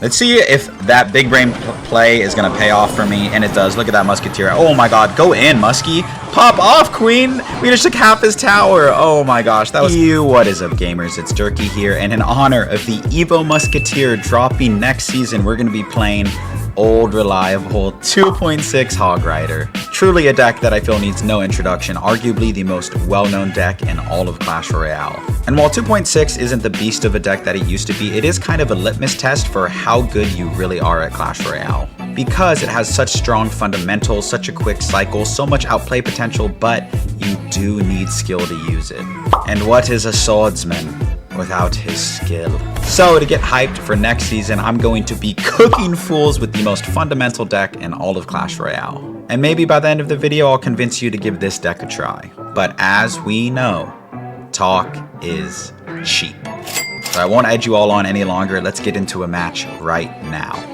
Let's see if that big brain play is going to pay off for me, and it does. Look at that Musketeer. Oh my god, go in, Muskie. Pop off, Queen. We just took half his tower. Oh my gosh, that was... What is up, gamers? It's Jerky here, and in honor of the Evo Musketeer dropping next season, we're going to be playing old, reliable 2.6 Hog Rider. Truly a deck that I feel needs no introduction, arguably the most well-known deck in all of Clash Royale. And while 2.6 isn't the beast of a deck that it used to be, it is kind of a litmus test for how good you really are at Clash Royale. Because it has such strong fundamentals, such a quick cycle, so much outplay potential, but you do need skill to use it. And what is a swordsman without his skill? So to get hyped for next season, I'm going to be cooking fools with the most fundamental deck in all of Clash Royale. And maybe by the end of the video, I'll convince you to give this deck a try. But as we know, talk is cheap. So I won't edge you all on any longer. Let's get into a match right now.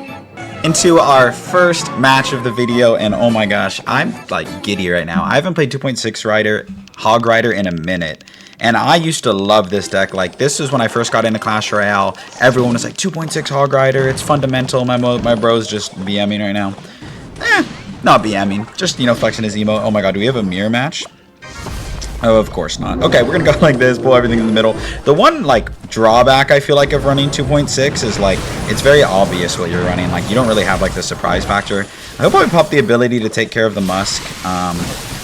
Into our first match of the video, and oh my gosh, I'm like giddy right now. I haven't played 2.6 Hog Rider in a minute. And I used to love this deck. Like, this is when I first got into Clash Royale. Everyone was like, 2.6 Hog Rider, it's fundamental. My bro's just BMing right now. Not BMing, just, you know, flexing his emo. Oh my god, do we have a mirror match? Oh, of course not. Okay, we're gonna go like this, pull everything in the middle. The one, like, drawback I feel like of running 2.6 is, like, it's very obvious what you're running. Like, you don't really have, like, the surprise factor. I hope I pop the ability to take care of the Musk.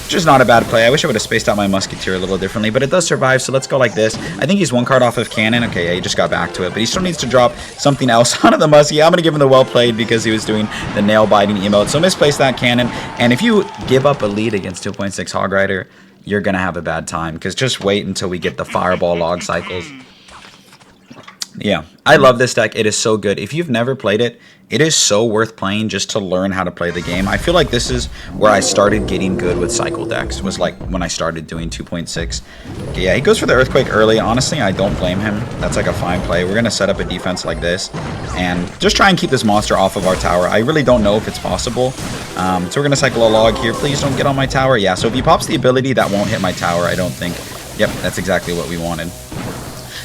Which is not a bad play. I wish I would have spaced out my Musketeer a little differently, but it does survive, so let's go like this. I think he's one card off of cannon. Okay, yeah, he just got back to it, but he still needs to drop something else onto the Muskie. I'm going to give him the well played because he was doing the nail-biting emote, so misplace that cannon. And if you give up a lead against 2.6 Hog Rider, you're going to have a bad time, because just wait until we get the Fireball log cycles. Yeah, I love this deck. It is so good. If you've never played it, it is so worth playing just to learn how to play the game. I feel like this is where I started getting good with cycle decks, was like when I started doing 2.6. Okay, yeah, he goes for the Earthquake early. Honestly, I don't blame him. That's like a fine play. We're going to set up a defense like this and just try and keep this monster off of our tower. I really don't know if it's possible. So we're going to cycle a log here. Please don't get on my tower. Yeah, so if he pops the ability, that won't hit my tower, I don't think. Yep, that's exactly what we wanted.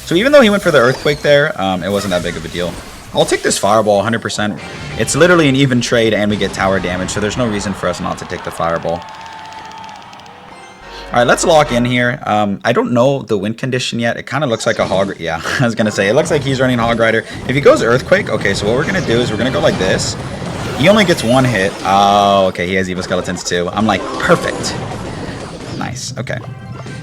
So even though he went for the Earthquake there, it wasn't that big of a deal. I'll take this Fireball 100%. It's literally an even trade and we get tower damage, so there's no reason for us not to take the Fireball. Alright, let's lock in here. I don't know the win condition yet. It kind of looks like a Hog... Yeah, I was going to say, it looks like he's running Hog Rider. If he goes Earthquake, okay, so what we're going to do is we're going to go like this. He only gets one hit. Oh, okay, he has Evo Skeletons too. I'm like, perfect. Nice, okay.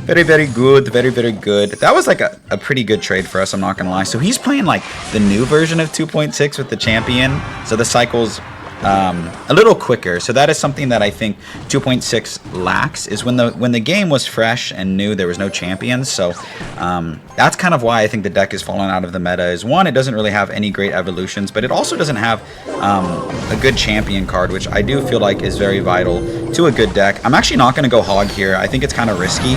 Very, very good. Very, very good. That was like a pretty good trade for us, I'm not going to lie. So he's playing like the new version of 2.6 with the champion. So the cycle's a little quicker. So that is something that I think 2.6 lacks, is when the game was fresh and new, there was no champions. So that's kind of why I think the deck is falling out of the meta. Is one, it doesn't really have any great evolutions, but it also doesn't have a good champion card, which I do feel like is very vital to a good deck. I'm actually not going to go Hog here. I think it's kind of risky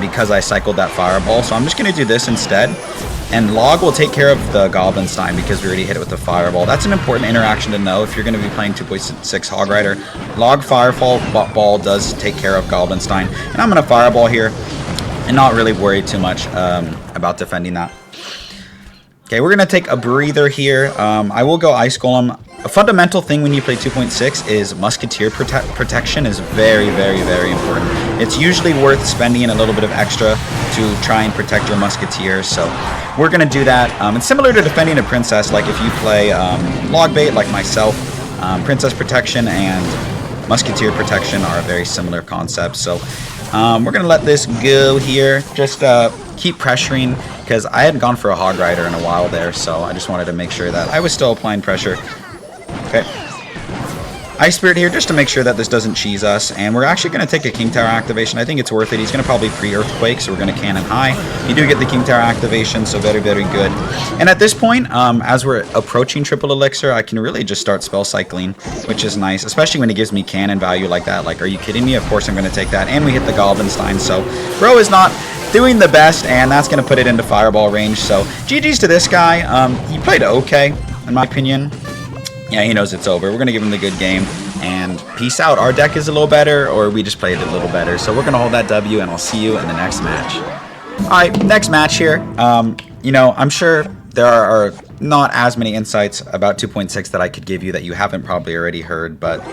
because I cycled that Fireball. So I'm just going to do this instead. And Log will take care of the Goblinstein because we already hit it with the Fireball. That's an important interaction to know if you're going to be playing 2.6 Hog Rider. Log Fireball ball does take care of Goblinstein. And I'm going to Fireball here and not really worry too much about defending that. Okay, we're going to take a breather here. I will go Ice Golem. A fundamental thing when you play 2.6 is Musketeer protection is very, very, very important. It's usually worth spending a little bit of extra to try and protect your Musketeer, so we're going to do that. It's similar to defending a Princess, like if you play Log Bait like myself, Princess protection and Musketeer protection are very similar concepts, so we're going to let this go here. Just keep pressuring, because I hadn't gone for a Hog Rider in a while there, so I just wanted to make sure that I was still applying pressure. Okay, Ice Spirit here just to make sure that this doesn't cheese us, and we're actually going to take a King Tower activation. I think it's worth it. He's going to probably pre-Earthquake, so we're going to cannon high. You do get the King Tower activation, so very, very good. And at this point, as we're approaching triple elixir, I can really just start spell cycling, which is nice, especially when it gives me cannon value like that. Like, are you kidding me? Of course I'm going to take that, and we hit the Goblinstein, so bro is not doing the best, and that's going to put it into Fireball range, so GG's to this guy. He played okay, in my opinion. Yeah, he knows it's over. We're going to give him the good game, and peace out. Our deck is a little better, or we just played it a little better. So we're going to hold that W, and I'll see you in the next match. All right, next match here. You know, I'm sure there are not as many insights about 2.6 that I could give you that you haven't probably already heard, but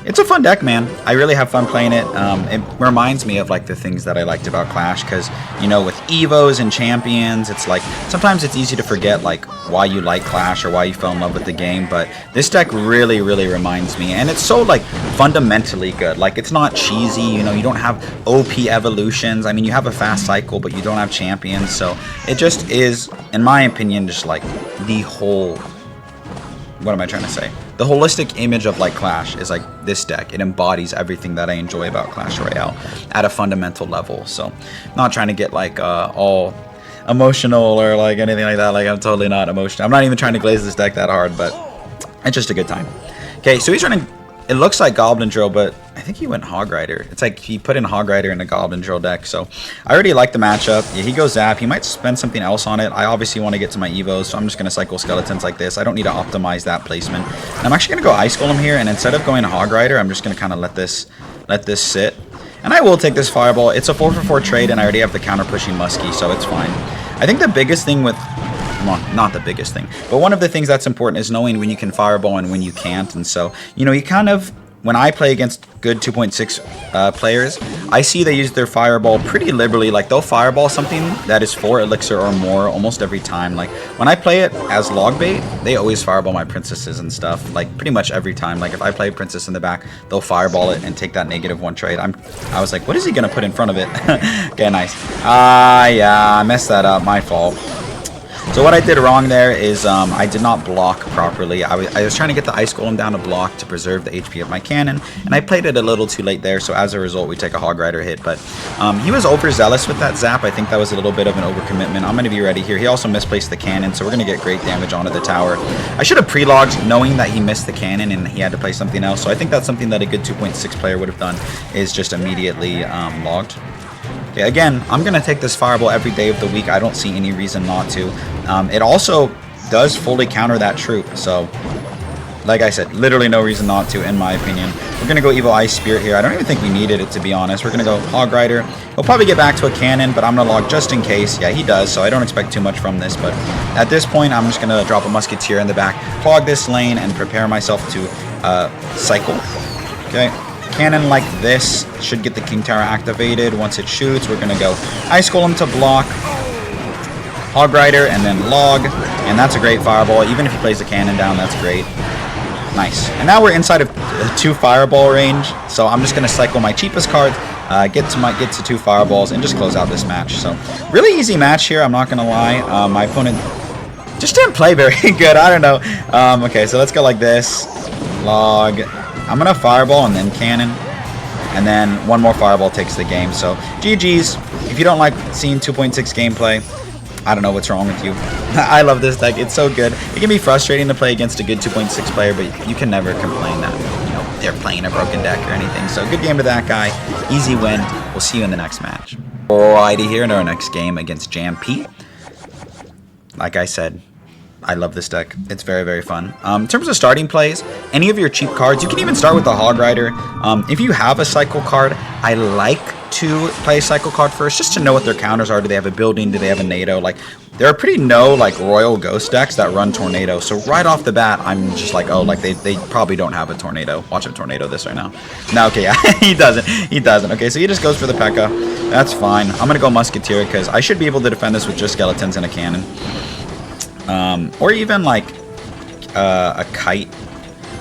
it's a fun deck, man. I really have fun playing it. It reminds me of like the things that I liked about Clash, because you know, with Evos and Champions, it's like sometimes it's easy to forget like why you like Clash or why you fell in love with the game. But this deck really reminds me, and it's so like fundamentally good. Like it's not cheesy. You know, you don't have OP evolutions. I mean, you have a fast cycle, but you don't have champions. So it just is, in my opinion, just like the whole. What am I trying to say? The holistic image of like Clash is like this deck. It embodies everything that I enjoy about Clash Royale at a fundamental level. So not trying to get like all emotional or like anything like that. Like I'm totally not emotional. I'm not even trying to glaze this deck that hard, but it's just a good time. Okay, so he's running, it looks like Goblin Drill, but I think he went Hog Rider. It's like he put in Hog Rider in the Goblin Drill deck. So I already like the matchup. Yeah, he goes Zap. He might spend something else on it. I obviously want to get to my Evos, so I'm just going to cycle Skeletons like this. I don't need to optimize that placement. And I'm actually going to go Ice Golem here, and instead of going Hog Rider, I'm just going to kind of let this sit. And I will take this Fireball. It's a 4-for-4 trade, and I already have the counter pushing Muskie, so it's fine. I think the biggest thing with... Well, not the biggest thing, but one of the things that's important is knowing when you can Fireball and when you can't. And so, you know, you kind of... When I play against good 2.6 players, I see they use their Fireball pretty liberally. Like, they'll Fireball something that is 4 Elixir or more almost every time. Like, when I play it as log bait, they always Fireball my Princesses and stuff. Like, pretty much every time. Like, if I play a Princess in the back, they'll Fireball it and take that -1 trade. I was like, what is he going to put in front of it? Okay, nice. Yeah, I messed that up. My fault. So what I did wrong there is I did not block properly. I was trying to get the Ice Golem down to block to preserve the HP of my cannon, and I played it a little too late there, so as a result we take a Hog Rider hit. But he was overzealous with that Zap. I think that was a little bit of an overcommitment. I'm going to be ready here. He also misplaced the cannon, so we're going to get great damage onto the tower. I should have pre-logged knowing that he missed the cannon and he had to play something else, so I think that's something that a good 2.6 player would have done, is just immediately logged. Okay, again, I'm going to take this Fireball every day of the week. I don't see any reason not to. It also does fully counter that troop, so like I said, literally no reason not to, in my opinion. We're going to go Evo Ice Spirit here. I don't even think we needed it, to be honest. We're going to go Hog Rider. He'll probably get back to a cannon, but I'm going to log just in case. Yeah, he does, so I don't expect too much from this, but at this point, I'm just going to drop a Musketeer in the back, clog this lane, and prepare myself to cycle. Okay. Cannon like this should get the King Tower activated. Once it shoots, we're going to go Ice Golem to block, Hog Rider, and then log. And that's a great Fireball. Even if he plays the cannon down, that's great. Nice. And now we're inside of 2 Fireball range. So I'm just going to cycle my cheapest card, get to 2 Fireballs, and just close out this match. So really easy match here, I'm not going to lie. My opponent just didn't play very good. I don't know. Okay, so let's go like this. Log. I'm going to Fireball and then Cannon, and then one more Fireball takes the game. So GG's. If you don't like seeing 2.6 gameplay, I don't know what's wrong with you. I love this deck. It's so good. It can be frustrating to play against a good 2.6 player, but you can never complain that, you know, they're playing a broken deck or anything. So good game to that guy. Easy win. We'll see you in the next match. Alrighty, here in our next game against Jam P. Like I said, I love this deck. It's very fun. In terms of starting plays, any of your cheap cards, you can even start with the Hog Rider. If you have a cycle card, I like to play a cycle card first, just to know what their counters are. Do they have a building? Do they have a NATO? Like, there are pretty like Royal Ghost decks that run Tornado. So right off the bat, I'm just like, oh, like they probably don't have a Tornado. Watch him Tornado this right now. No, okay, yeah, he doesn't. Okay, so he just goes for the Pekka. That's fine. I'm gonna go Musketeer because I should be able to defend this with just Skeletons and a Cannon. Or even like a Kite,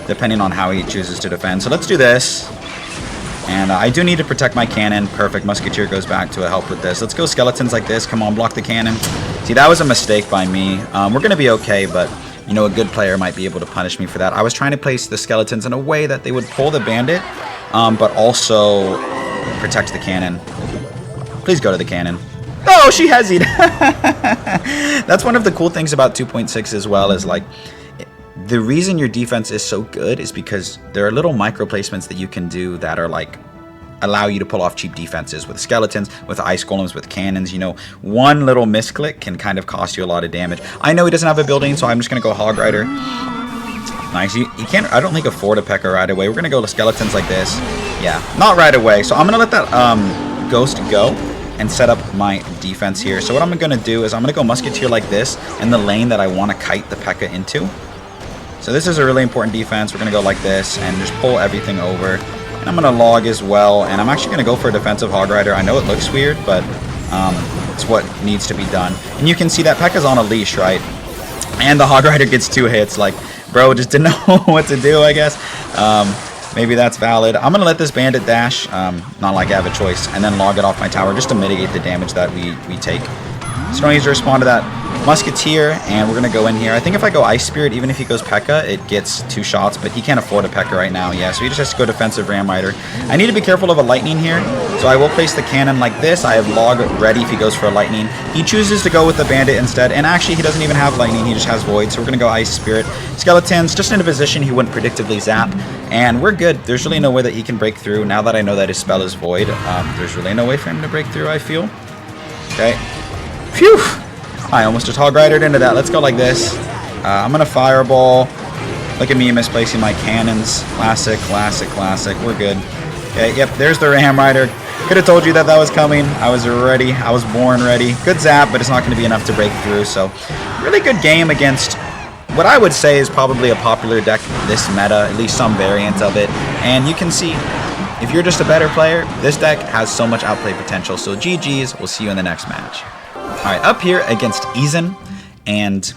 depending on how he chooses to defend. So let's do this. And I do need to protect my cannon. Perfect. Musketeer goes back to help with this. Let's go Skeletons like this. Come on, block the cannon. See, that was a mistake by me. We're going to be okay, but, you know, a good player might be able to punish me for that. I was trying to place the Skeletons in a way that they would pull the bandit, but also protect the cannon. Please go to the cannon. Oh, she has it. That's one of the cool things about 2.6 as well, is like, the reason your defense is so good is because there are little micro placements that you can do that are like, allow you to pull off cheap defenses with Skeletons, with Ice Golems, with Cannons. You know, one little misclick can kind of cost you a lot of damage. I know he doesn't have a building, so I'm just going to go Hog Rider. Nice. He can't, I don't think, afford a Pekka right away. We're going to go to Skeletons like this. Yeah, not right away. So I'm going to let that Ghost go. and set up my defense here. So what I'm going to do is I'm going to go Musketeer like this in the lane that I want to kite the Pekka into. So this is a really important defense. We're going to go like this and just pull everything over. And I'm going to log as well. And I'm actually going to go for a defensive Hog Rider. I know it looks weird, but it's what needs to be done. And you can see that Pekka's on a leash, right? And the Hog Rider gets 2 hits. Like, bro just didn't know what to do, I guess. Maybe that's valid. I'm going to let this bandit dash, not like I have a choice, and then log it off my tower just to mitigate the damage that we take. So don't need to respond to that Musketeer, and we're going to go in here. I think if I go Ice Spirit, even if he goes Pekka, it gets 2 shots, but he can't afford a Pekka right now. Yeah, so he just has to go defensive Ram Rider. I need to be careful of a Lightning here, so I will place the cannon like this. I have log ready if he goes for a Lightning. He chooses to go with the bandit instead, and actually he doesn't even have Lightning, he just has Void, so we're going to go Ice Spirit. Skeletons just in a position he wouldn't predictably zap, and we're good. There's really no way that he can break through. Now that I know that his spell is Void, there's really no way for him to break through, I feel. Okay. Phew! I almost just Hog Ridered into that. Let's go like this. I'm going to Fireball. Look at me misplacing my cannons. Classic, classic, classic. We're good. Okay, yep, there's the Ram Rider. Could have told you that that was coming. I was ready. I was born ready. Good zap, but it's not going to be enough to break through. So, really good game against what I would say is probably a popular deck this meta, at least some variant of it. And you can see, if you're just a better player, this deck has so much outplay potential. So GG's. We'll see you in the next match. Alright, up here against Ezen, and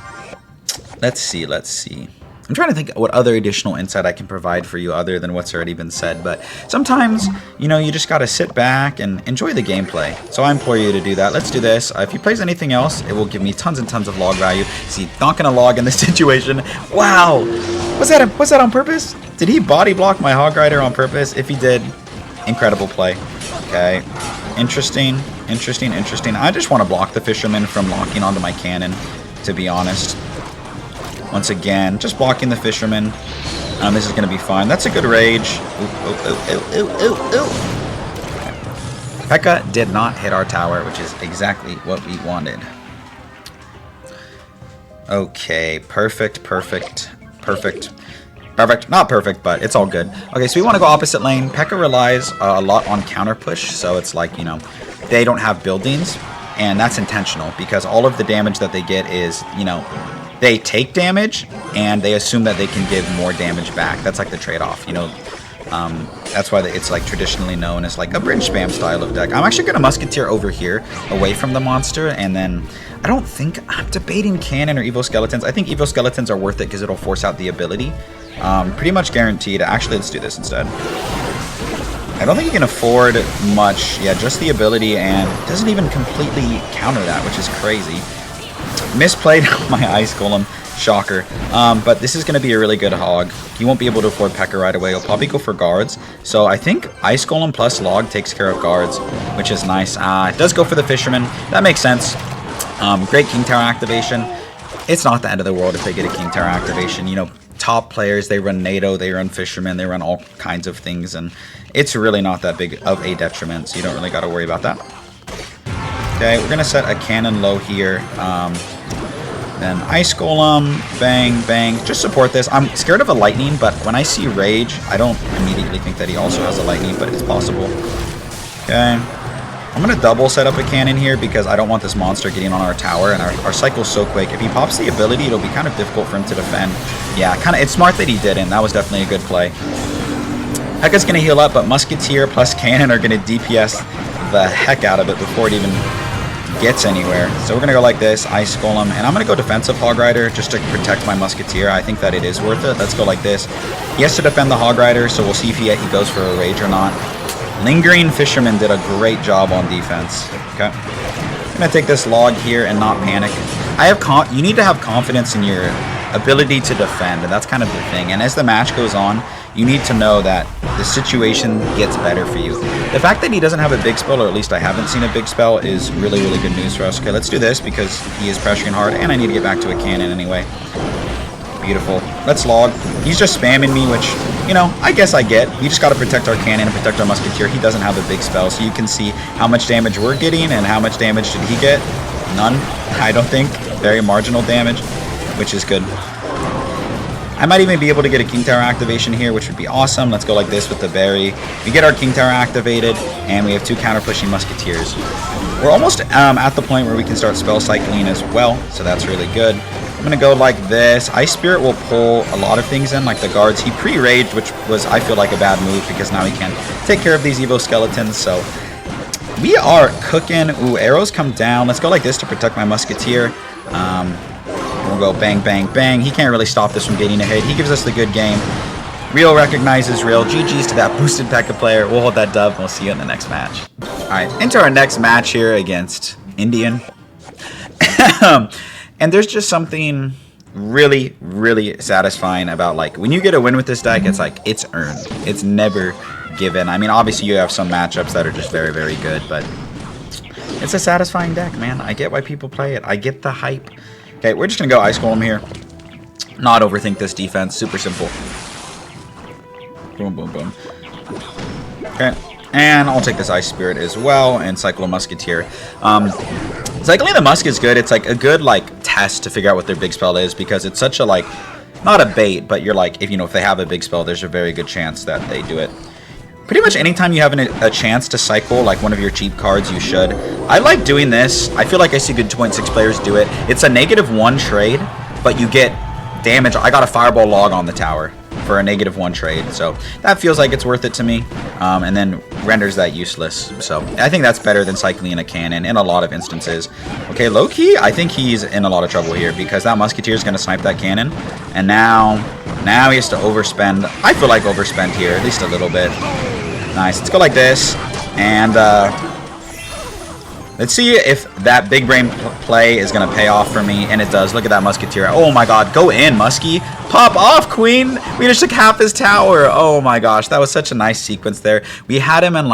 let's see. I'm trying to think what other additional insight I can provide for you other than what's already been said, but sometimes, you know, you just gotta sit back and enjoy the gameplay. So I implore you to do that. Let's do this. If he plays anything else, it will give me tons and tons of log value. See, not gonna log in this situation. Wow! Was that on purpose? Did he body block my Hog Rider on purpose? If he did, incredible play. Okay. Interesting. I just want to block the Fisherman from locking onto my cannon, to be honest. Once again, just blocking the Fisherman. This is going to be fine. That's a good rage. Ooh. Pekka did not hit our tower, which is exactly what we wanted. Okay, perfect. Not perfect, but it's all good. Okay, so we want to go opposite lane. Pekka relies a lot on counter push, so it's like, you know, they don't have buildings, and that's intentional because all of the damage that they get is, you know, they take damage and they assume that they can give more damage back. That's like the trade-off, you know. That's why it's like traditionally known as like a bridge spam style of deck. I'm actually going to Musketeer over here away from the monster, and then I'm debating Cannon or Evo Skeletons. I think Evo Skeletons are worth it because it'll force out the ability. Pretty much guaranteed. Actually, let's do this instead. I don't think you can afford much. Yeah, just the ability, and it doesn't even completely counter that, which is crazy. Misplayed my Ice Golem. Shocker. But this is going to be a really good Hog. He won't be able to afford Pekka right away. He'll probably go for guards. So I think Ice Golem plus Log takes care of guards, which is nice. It does go for the Fisherman. That makes sense. Great King Tower activation. It's not the end of the world if they get a King Tower activation. You know, top players, they run NATO, they run Fisherman, they run all kinds of things, and it's really not that big of a detriment, so you don't really got to worry about that. Okay, we're going to set a cannon low here. Then Ice Golem, bang. Just support this. I'm scared of a Lightning, but when I see Rage, I don't immediately think that he also has a Lightning, but it's possible. Okay. I'm going to double set up a cannon here because I don't want this monster getting on our tower, and our cycle's so quick. If he pops the ability, it'll be kind of difficult for him to defend. Yeah, it's smart that he didn't. That was definitely a good play. Pekka's going to heal up, but Musketeer plus Cannon are going to DPS the heck out of it before it even gets anywhere. So we're going to go like this, Ice Golem, and I'm going to go defensive Hog Rider just to protect my Musketeer. I think that it is worth it. Let's go like this. He has to defend the Hog Rider, so we'll see if he goes for a Rage or not. Lingering Fisherman did a great job on defense. Okay. I'm going to take this log here and not panic. You need to have confidence in your ability to defend, and that's kind of the thing. And as the match goes on, you need to know that the situation gets better for you. The fact that he doesn't have a big spell, or at least I haven't seen a big spell, is really, really good news for us. Okay, let's do this because he is pressuring hard, and I need to get back to a cannon anyway. Beautiful. Let's log. He's just spamming me, which, you know, I guess I get. We just got to protect our cannon and protect our Musketeer. He doesn't have a big spell, so you can see how much damage we're getting and how much damage did he get. None, I don't think. Very marginal damage, which is good. I might even be able to get a King Tower activation here, which would be awesome. Let's go like this with the berry. We get our King Tower activated, and we have 2 counter-pushing Musketeers. We're almost at the point where we can start spell cycling as well, so that's really good. I'm going to go like this. Ice Spirit will pull a lot of things in, like the guards. He pre-raged, which was, I feel like, a bad move because now he can take care of these Evo skeletons, so we are cooking. Ooh, arrows come down. Let's go like this to protect my Musketeer. We'll go bang, bang, bang. He can't really stop this from getting a hit. He gives us the good game. Real recognizes real. GG's to that boosted pekka player. We'll hold that dub, and we'll see you in the next match. All right, into our next match here against Indian. And there's just something really, really satisfying about, like, when you get a win with this deck, it's like, it's earned. It's never given. I mean, obviously you have some matchups that are just very, very good, but it's a satisfying deck, man. I get why people play it. I get the hype. Okay, we're just going to go Ice Golem here. Not overthink this defense. Super simple. Boom, boom, boom. Okay, and I'll take this Ice Spirit as well and cycle a Musketeer. Cycling the Musk is good. It's like a good test to figure out what their big spell is, because it's such a not a bait, but you're like, if they have a big spell, there's a very good chance that they do it. Pretty much anytime you have a chance to cycle one of your cheap cards, you should. I like doing this. I feel like I see good 2.6 players do it. It's a -1 trade, but you get damage. I got a Fireball log on the tower for a -1 trade, so that feels like it's worth it to me, and then renders that useless. So I think that's better than cycling a cannon in a lot of instances. Okay, low-key, I think he's in a lot of trouble here, because that Musketeer is going to snipe that cannon, and now he has to overspend. I feel like overspend here, at least a little bit. Nice. Let's go like this, and let's see if that big brain play is going to pay off for me, and it does. Look at that Musketeer. Oh my god, go in, Muskie. Pop off, Queen. We just took half his tower. Oh my gosh, that was such a nice sequence there. We had him in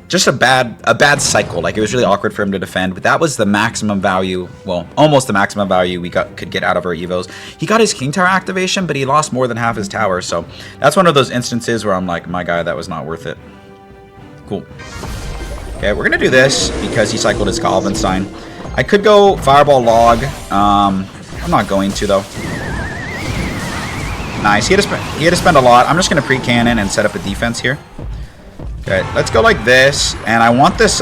just a bad cycle. It was really awkward for him to defend, but that was the maximum value, well, almost the maximum value we could get out of our Evos. He got his King Tower activation, but he lost more than half his tower, so that's one of those instances where I'm like, my guy, that was not worth it. Cool. Okay, we're gonna do this because he cycled his Goblinstein. I could go Fireball Log. I'm not going to, though. Nice. He had to spend a lot. I'm just gonna pre-cannon and set up a defense here. Okay, let's go like this, and I want this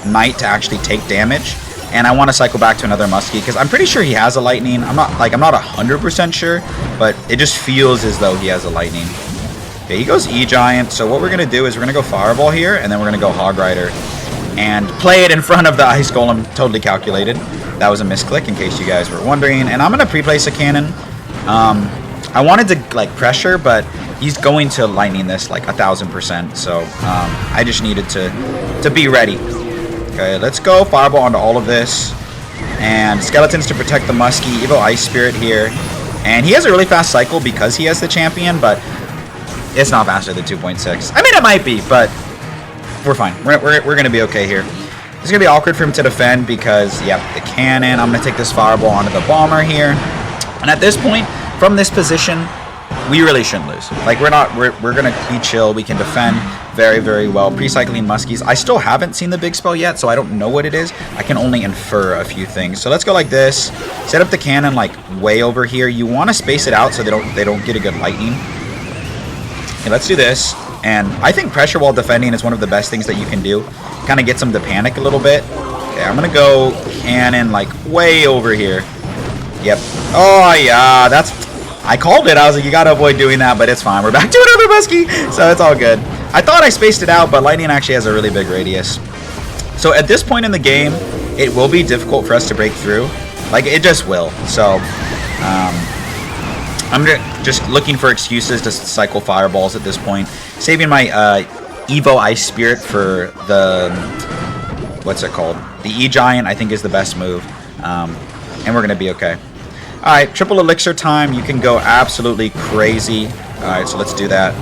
Knight to actually take damage, and I want to cycle back to another Muskie, because I'm pretty sure he has a Lightning. I'm not 100% sure, but it just feels as though he has a Lightning. Okay, he goes E-Giant, so what we're going to do is we're going to go Fireball here, and then we're going to go Hog Rider, and play it in front of the Ice Golem. Totally calculated. That was a misclick, in case you guys were wondering, and I'm going to pre-place a cannon. I wanted to pressure, but he's going to Lightning this 1,000%, so I just needed to be ready. Okay, let's go Fireball onto all of this, and Skeletons to protect the Muskie. Evo Ice Spirit here, and he has a really fast cycle because he has the champion, but it's not faster than 2.6. I mean, it might be, but we're fine. We're going to be okay here. It's going to be awkward for him to defend because, yeah, the cannon. I'm going to take this Fireball onto the Bomber here, and at this point, from this position, we really shouldn't lose. We're gonna be chill. We can defend very, very well. Pre-cycling Muskies. I still haven't seen the big spell yet, so I don't know what it is. I can only infer a few things. So let's go like this. Set up the cannon way over here. You want to space it out so they don't get a good lightning. Okay, let's do this. And I think pressure while defending is one of the best things that you can do. Kind of gets them to panic a little bit. Okay, I'm gonna go cannon way over here. Yep. Oh yeah, I called it. I was like, you gotta avoid doing that, but it's fine. We're back to another Muskie, so it's all good. I thought I spaced it out, but Lightning actually has a really big radius. So at this point in the game, it will be difficult for us to break through. It just will. So I'm just looking for excuses to cycle Fireballs at this point. Saving my Evo Ice Spirit for the, what's it called? The E-Giant, I think, is the best move. And we're gonna be okay. Alright, triple elixir time. You can go absolutely crazy. Alright, so let's do that.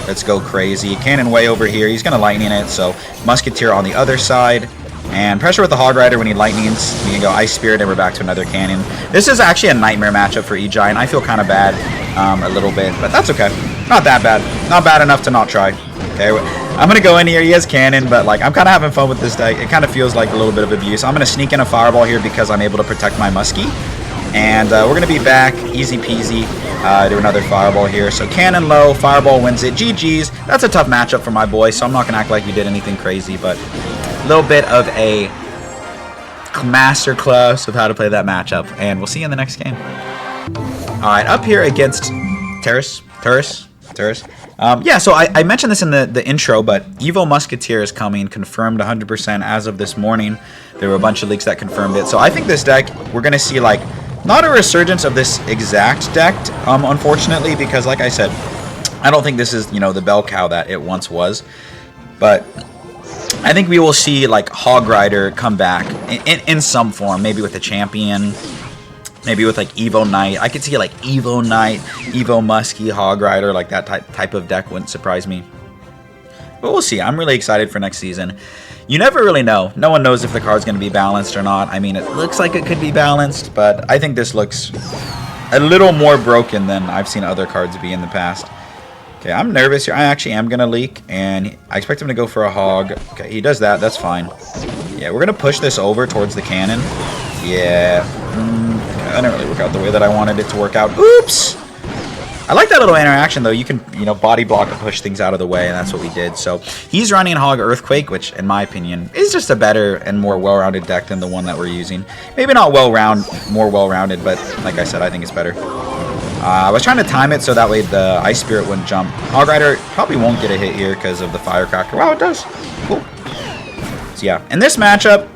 Let's go crazy. Cannon way over here. He's going to lightning it, so Musketeer on the other side. And pressure with the Hog Rider when he lightnings. We can go Ice Spirit, and we're back to another cannon. This is actually a nightmare matchup for E-Giant. I feel kind of bad a little bit, but that's okay. Not that bad. Not bad enough to not try. Okay, I'm going to go in here. He has cannon, but I'm kind of having fun with this deck. It kind of feels like a little bit of abuse. I'm going to sneak in a Fireball here because I'm able to protect my Muskie. And we're going to be back, easy peasy. Do another fireball here. So cannon low, fireball wins it. GG's. That's a tough matchup for my boy, so I'm not going to act like you did anything crazy, but a little bit of a masterclass of how to play that matchup, and we'll see you in the next game. Alright, up here against Turris. Yeah, so I mentioned this in the intro, but Evo Musketeer is coming, confirmed 100% as of this morning. There were a bunch of leaks that confirmed it. So I think this deck, we're going to see, like, not a resurgence of this exact deck, unfortunately, because, like I said, I don't think this is, you know, the bell cow that it once was. But I think we will see, like, Hog Rider come back in some form, maybe with a champion. Maybe with, like, Evo Knight. I could see, like, Evo Knight, Evo Muskie, Hog Rider. Like, that type of deck wouldn't surprise me. But we'll see. I'm really excited for next season. You never really know. No one knows if the card's going to be balanced or not. I mean, it looks like it could be balanced, but I think this looks a little more broken than I've seen other cards be in the past. Okay, I'm nervous here. I actually am going to leak, and I expect him to go for a hog. Okay, he does that. That's fine. Yeah, we're going to push this over towards the cannon. Yeah. I didn't really work out the way that I wanted it to work out. Oops! I like that little interaction, though. You can, you know, body block and push things out of the way, and that's what we did. So he's running Hog Earthquake, which, in my opinion, is just a better and more well-rounded deck than the one that we're using. Maybe not more well-rounded, but like I said, I think it's better. I was trying to time it so that way the Ice Spirit wouldn't jump. Hog Rider probably won't get a hit here because of the Firecracker. Wow, it does. Cool. So yeah, in this matchup,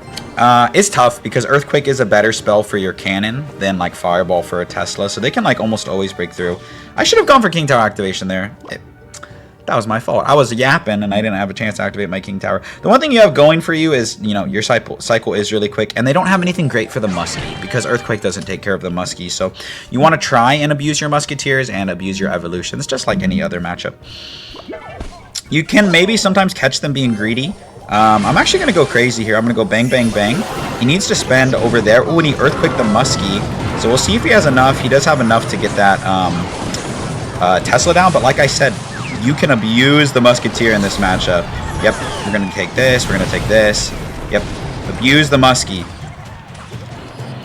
it's tough because Earthquake is a better spell for your cannon than like Fireball for a Tesla, so they can like almost always break through. I should have gone for King Tower activation there. That was my fault. I was yapping and I didn't have a chance to activate my King Tower. The one thing you have going for you is, you know, your cycle is really quick, and they don't have anything great for the Muskie because Earthquake doesn't take care of the Muskie. So you want to try and abuse your Musketeers and abuse your evolutions, just like any other matchup. You can maybe sometimes catch them being greedy. I'm actually going to go crazy here. I'm going to go bang, bang, bang. He needs to spend over there. Oh, and he Earthquake the Muskie. So we'll see if he has enough. He does have enough to get that Tesla down. But like I said, you can abuse the Musketeer in this matchup. Yep, we're going to take this. We're going to take this. Yep, abuse the Muskie.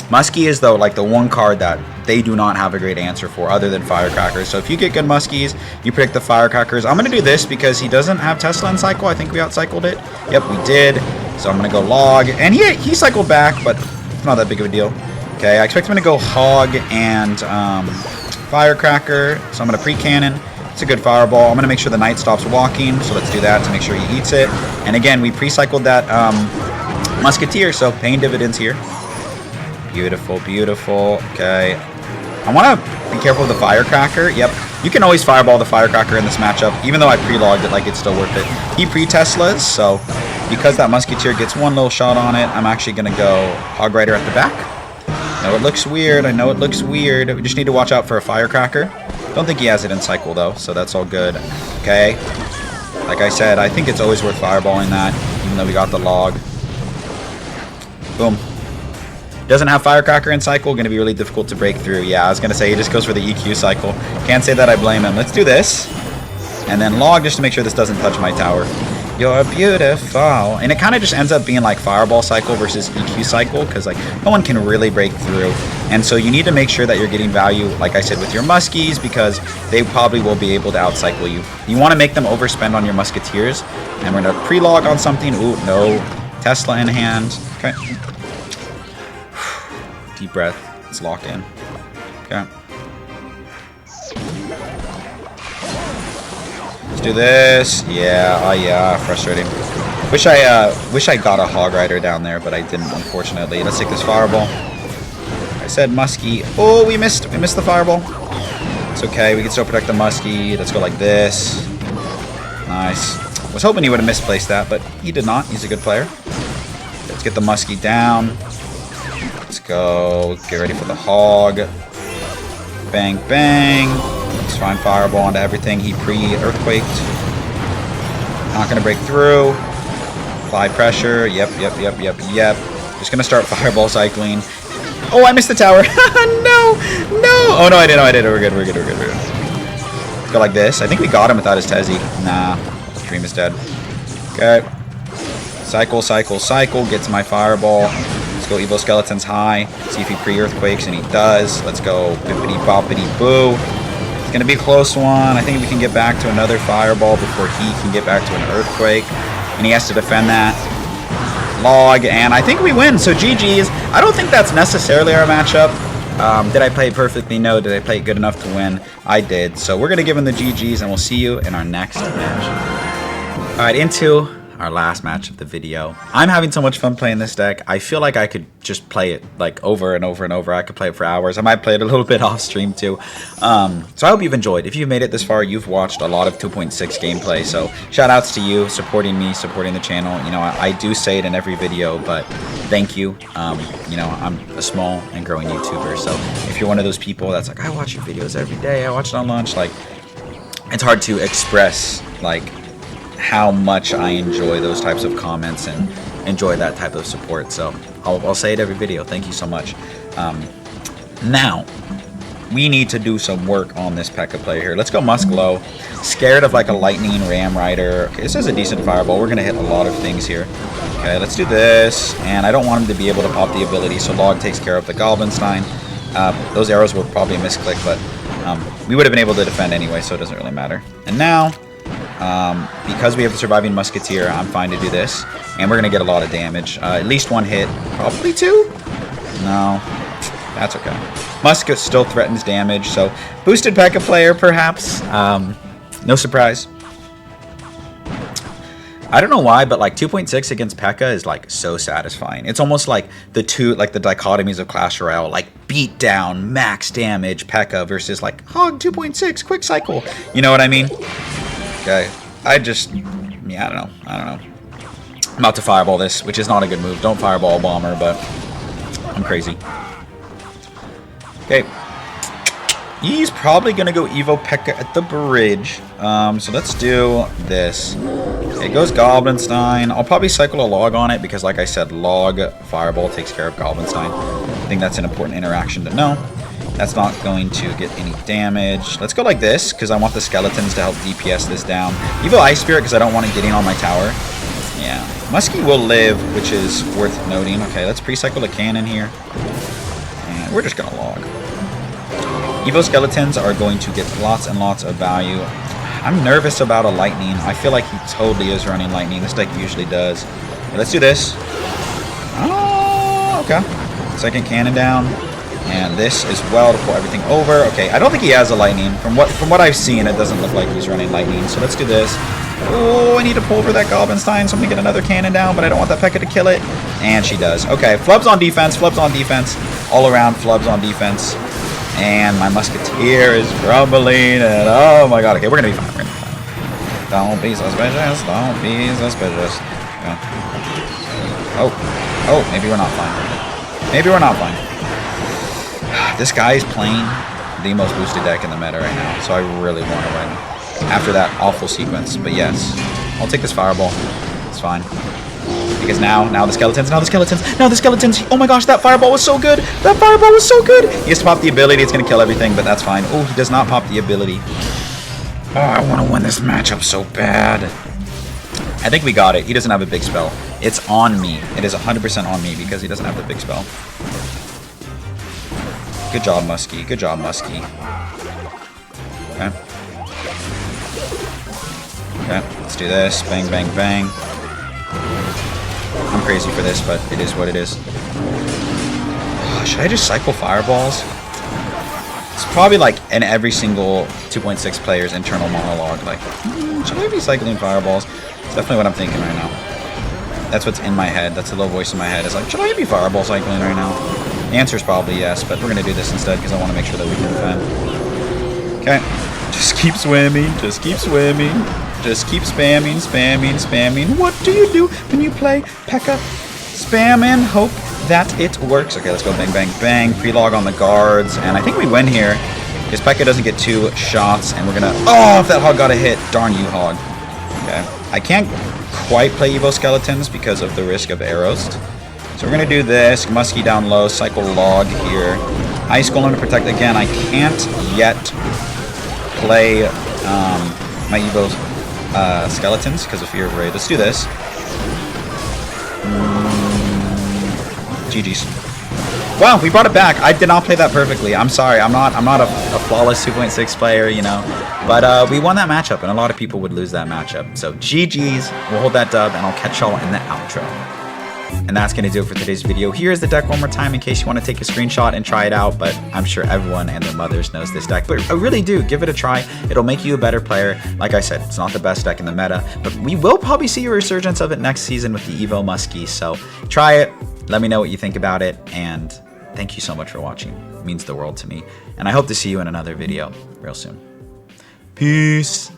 Muskie is, though, like the one card that they do not have a great answer for other than Firecrackers. So if you get good Muskies, you predict the Firecrackers. I'm going to do this because he doesn't have Tesla in Cycle. I think we outcycled it. Yep, we did. So I'm going to go Log. And he cycled back, but not that big of a deal. Okay, I expect him to go Hog and Firecracker. So I'm going to pre-cannon. It's a good Fireball. I'm going to make sure the Knight stops walking. So let's do that to make sure he eats it. And again, we pre-cycled that Musketeer, so paying dividends here. Beautiful, beautiful. Okay. I want to be careful with the Firecracker. Yep. You can always Fireball the Firecracker in this matchup. Even though I pre-logged it, like, it's still worth it. He pre-Teslas, so because that Musketeer gets one little shot on it, I'm actually going to go Hog Rider at the back. I know it looks weird. I know it looks weird. We just need to watch out for a Firecracker. Don't think he has it in Cycle, though, so that's all good. Okay. Like I said, I think it's always worth Fireballing that, even though we got the Log. Boom. Doesn't have Firecracker in Cycle, going to be really difficult to break through. Yeah, I was going to say he just goes for the EQ Cycle. Can't say that I blame him. Let's do this. And then Log just to make sure this doesn't touch my tower. You're beautiful. And it kind of just ends up being like Fireball Cycle versus EQ Cycle because like no one can really break through. And so you need to make sure that you're getting value, like I said, with your Muskies because they probably will be able to outcycle you. You want to make them overspend on your Musketeers. And we're going to pre-log on something. Ooh, no. Tesla in hand. Okay. Deep breath. Let's lock in. Okay. Let's do this. Yeah. Oh yeah. Frustrating. Wish I got a Hog Rider down there, but I didn't, unfortunately. Let's take this Fireball. I said Muskie. Oh, we missed. We missed the Fireball. It's okay. We can still protect the Muskie. Let's go like this. Nice. Was hoping he would have misplaced that, but he did not. He's a good player. Let's get the Muskie down. Let's go. Get ready for the Hog. Bang, bang. Let's find Fireball onto everything. He pre-earthquaked. Not going to break through. Apply pressure. Yep. Just going to start Fireball cycling. Oh, I missed the tower. No. Oh, no, I didn't. We're good. Let's go like this. I think we got him without his Tezzy. Nah. Dream is dead. Okay. Cycle. Gets my Fireball. Let's go Evo Skeletons high. See if he pre-earthquakes, and he does. Let's go bippity boppity boo. It's going to be a close one. I think we can get back to another fireball before he can get back to an earthquake. And he has to defend that. Log, and I think we win. So GG's. I don't think that's necessarily our matchup. Did I play it perfectly? No. Did I play it good enough to win? I did. So we're going to give him the GG's, and we'll see you in our next match. Alright, into our last match of the video. I'm having so much fun playing this deck. I feel like I could just play it like over and over and over. I could play it for hours. I might play it a little bit off stream too. So I hope you've enjoyed. If you've made it this far, you've watched a lot of 2.6 gameplay. So shout outs to you, supporting me, supporting the channel. You know, I do say it in every video, but thank you. You know, I'm a small and growing YouTuber. So if you're one of those people that's like, I watch your videos every day, I watch it on lunch, like, it's hard to express like how much I enjoy those types of comments and enjoy that type of support. So I'll say it every video. Thank you so much. Now we need to do some work on this Pekka player here. Let's go Musk low. Scared of like a lightning ram rider. Okay, this is a decent fireball. We're gonna hit a lot of things here. Okay, let's do this. And I don't want him to be able to pop the ability, so Log takes care of the Goblinstein. Those arrows were probably a misclick, but we would have been able to defend anyway, so it doesn't really matter. And now because we have the surviving Musketeer, I'm fine to do this. And we're going to get a lot of damage. At least one hit. Probably two? No. That's okay. Musket still threatens damage, so boosted Pekka player, perhaps. No surprise. I don't know why, but like 2.6 against Pekka is like so satisfying. It's almost like the dichotomies of Clash Royale, like beat down, max damage Pekka versus like Hog 2.6, quick cycle. You know what I mean? Okay, I don't know. I'm about to fireball this, which is not a good move. Don't fireball a bomber, but I'm crazy. Okay. He's probably going to go Evo Pekka at the bridge. So let's do this. Okay, it goes Goblinstein. I'll probably cycle a Log on it because, like I said, Log Fireball takes care of Goblinstein. I think that's an important interaction to know. That's not going to get any damage. Let's go like this, because I want the skeletons to help DPS this down. Evo Ice Spirit, because I don't want it getting on my tower. Yeah. Muskie will live, which is worth noting. Okay, let's pre-cycle a cannon here. And we're just going to Log. Evo Skeletons are going to get lots and lots of value. I'm nervous about a Lightning. I feel like he totally is running Lightning. This deck usually does. Okay, let's do this. Oh, okay. Second cannon down. And this as well to pull everything over. Okay, I don't think he has a Lightning. From what I've seen, it doesn't look like he's running Lightning. So let's do this. Oh, I need to pull over that Goblinstein so I'm going to get another cannon down, but I don't want that Pekka to kill it. And she does. Okay, Flub's on defense. Flub's on defense. All around, Flub's on defense. And my Musketeer is crumbling. And oh my god. Okay, we're going to be fine. We're going to be fine. Don't be suspicious. Don't be suspicious. Yeah. Oh, maybe we're not fine. Maybe we're not fine. This guy is playing the most boosted deck in the meta right now, so I really want to win after that awful sequence. But yes, I'll take this fireball. It's fine. Because now the skeletons, oh my gosh, that fireball was so good. That fireball was so good. He has to pop the ability. It's going to kill everything, but that's fine. Oh, he does not pop the ability. Oh, I want to win this matchup so bad. I think we got it. He doesn't have a big spell. It's on me. It is 100% on me because he doesn't have the big spell. Good job, Muskie. Good job, Muskie. Okay. Okay, let's do this. Bang, bang, bang. I'm crazy for this, but it is what it is. Should I just cycle fireballs? It's probably like in every single 2.6 player's internal monologue. Like, should I be cycling fireballs? It's definitely what I'm thinking right now. That's what's in my head. That's the little voice in my head. It's like, should I be fireball cycling right now? The answer is probably yes, but we're going to do this instead because I want to make sure that we can defend. Okay. Just keep swimming. Just keep swimming. Just keep spamming, spamming, spamming. What do you do when you play Pekka? Spam and hope that it works. Okay, let's go bang, bang, bang. Pre-log on the guards. And I think we win here because Pekka doesn't get 2 shots. And we're going to... Oh, if that Hog got a hit. Darn you, Hog. Okay. I can't quite play Evo Skeletons because of the risk of arrows. So we're going to do this. Muskie down low. Cycle Log here. Ice Golem to protect again. I can't yet play my Evo's Skeletons because of fear of raid. Let's do this. GG's. Wow, we brought it back. I did not play that perfectly. I'm sorry. I'm not a flawless 2.6 player, you know. But we won that matchup, and a lot of people would lose that matchup. So GG's. We'll hold that dub, and I'll catch y'all in the outro. And that's going to do it for today's video. Here's the deck one more time in case you want to take a screenshot and try it out. But I'm sure everyone and their mothers knows this deck. But I really do. Give it a try. It'll make you a better player. Like I said, it's not the best deck in the meta. But we will probably see a resurgence of it next season with the Evo Musketeer. So try it. Let me know what you think about it. And thank you so much for watching. It means the world to me. And I hope to see you in another video real soon. Peace.